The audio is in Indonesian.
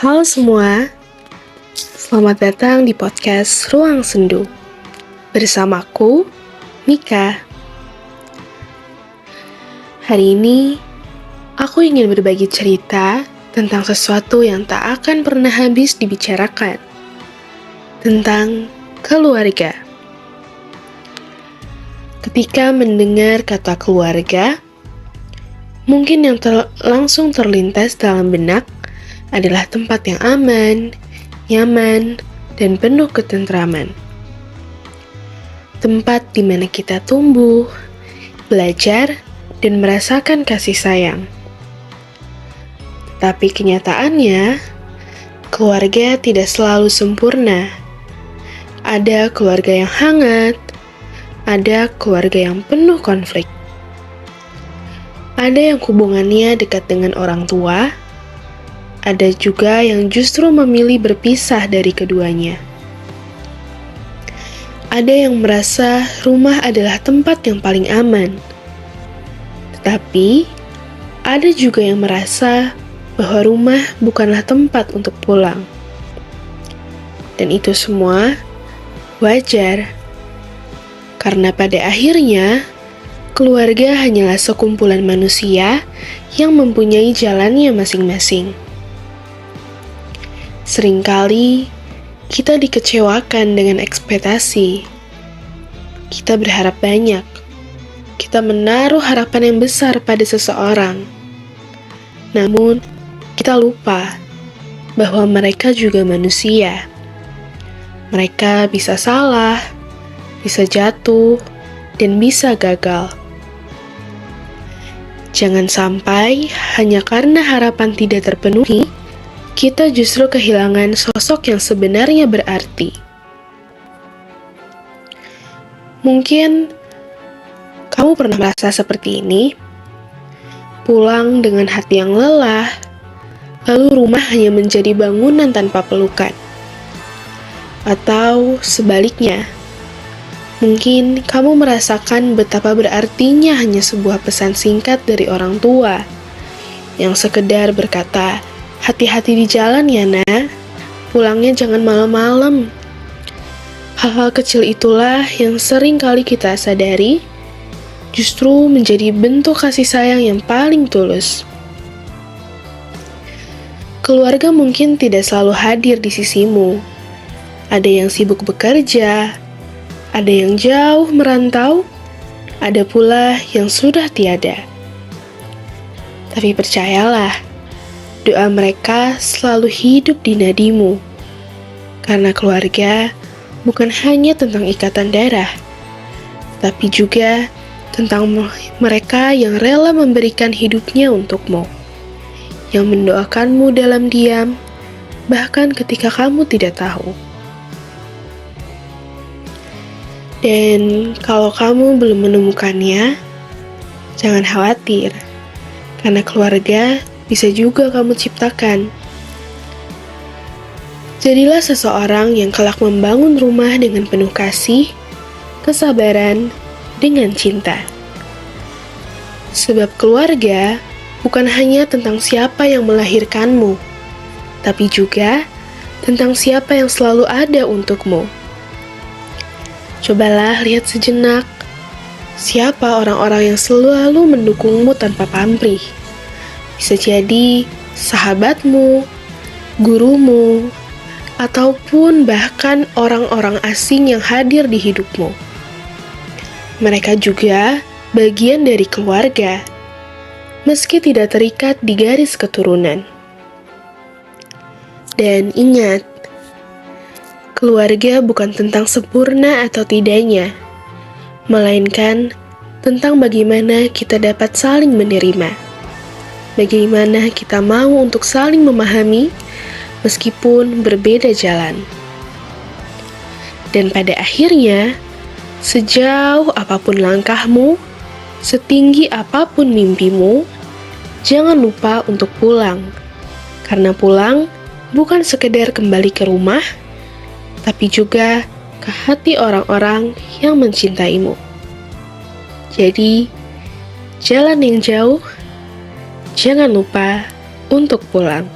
Halo semua, selamat datang di podcast Ruang Sendu. Bersamaku, Mika. Hari ini, aku ingin berbagi cerita tentang sesuatu yang tak akan pernah habis dibicarakan. Tentang keluarga. Ketika mendengar kata keluarga, mungkin yang langsung terlintas dalam benak adalah tempat yang aman, nyaman, dan penuh ketentraman. Tempat di mana kita tumbuh, belajar, dan merasakan kasih sayang. Tapi kenyataannya, keluarga tidak selalu sempurna. Ada keluarga yang hangat, ada keluarga yang penuh konflik. Ada yang hubungannya dekat dengan orang tua, ada juga yang justru memilih berpisah dari keduanya. Ada yang merasa rumah adalah tempat yang paling aman. Tetapi, ada juga yang merasa bahwa rumah bukanlah tempat untuk pulang. Dan itu semua wajar. Karena pada akhirnya, keluarga hanyalah sekumpulan manusia yang mempunyai jalannya masing-masing. Seringkali, kita dikecewakan dengan ekspektasi. Kita berharap banyak. Kita menaruh harapan yang besar pada seseorang. Namun, kita lupa bahwa mereka juga manusia. Mereka bisa salah, bisa jatuh, dan bisa gagal. Jangan sampai hanya karena harapan tidak terpenuhi, kita justru kehilangan sosok yang sebenarnya berarti. Mungkin kamu pernah merasa seperti ini, pulang dengan hati yang lelah, lalu rumah hanya menjadi bangunan tanpa pelukan. Atau sebaliknya, mungkin kamu merasakan betapa berartinya hanya sebuah pesan singkat dari orang tua, yang sekedar berkata, "Hati-hati di jalan ya, Nak. Pulangnya jangan malam-malam." Hal-hal kecil itulah yang sering kali kita sadari justru menjadi bentuk kasih sayang yang paling tulus. Keluarga mungkin tidak selalu hadir di sisimu. Ada yang sibuk bekerja, ada yang jauh merantau, ada pula yang sudah tiada. Tapi percayalah, doa mereka selalu hidup di nadimu. Karena keluarga bukan hanya tentang ikatan darah, tapi juga tentang mereka yang rela memberikan hidupnya untukmu, yang mendoakanmu dalam diam, bahkan ketika kamu tidak tahu. Dan kalau kamu belum menemukannya, jangan khawatir, karena keluarga bisa juga kamu ciptakan. Jadilah seseorang yang kelak membangun rumah dengan penuh kasih, kesabaran, dengan cinta. Sebab keluarga bukan hanya tentang siapa yang melahirkanmu, tapi juga tentang siapa yang selalu ada untukmu. Cobalah lihat sejenak, siapa orang-orang yang selalu mendukungmu tanpa pamrih. Bisa jadi sahabatmu, gurumu, ataupun bahkan orang-orang asing yang hadir di hidupmu. Mereka juga bagian dari keluarga, meski tidak terikat di garis keturunan. Dan ingat, keluarga bukan tentang sempurna atau tidaknya, melainkan tentang bagaimana kita dapat saling menerima. Bagaimana kita mau untuk saling memahami meskipun berbeda jalan. Dan pada akhirnya, sejauh apapun langkahmu, setinggi apapun mimpimu, jangan lupa untuk pulang. Karena pulang bukan sekedar kembali ke rumah, tapi juga ke hati orang-orang yang mencintaimu. Jadi, jalan yang jauh, jangan lupa untuk pulang.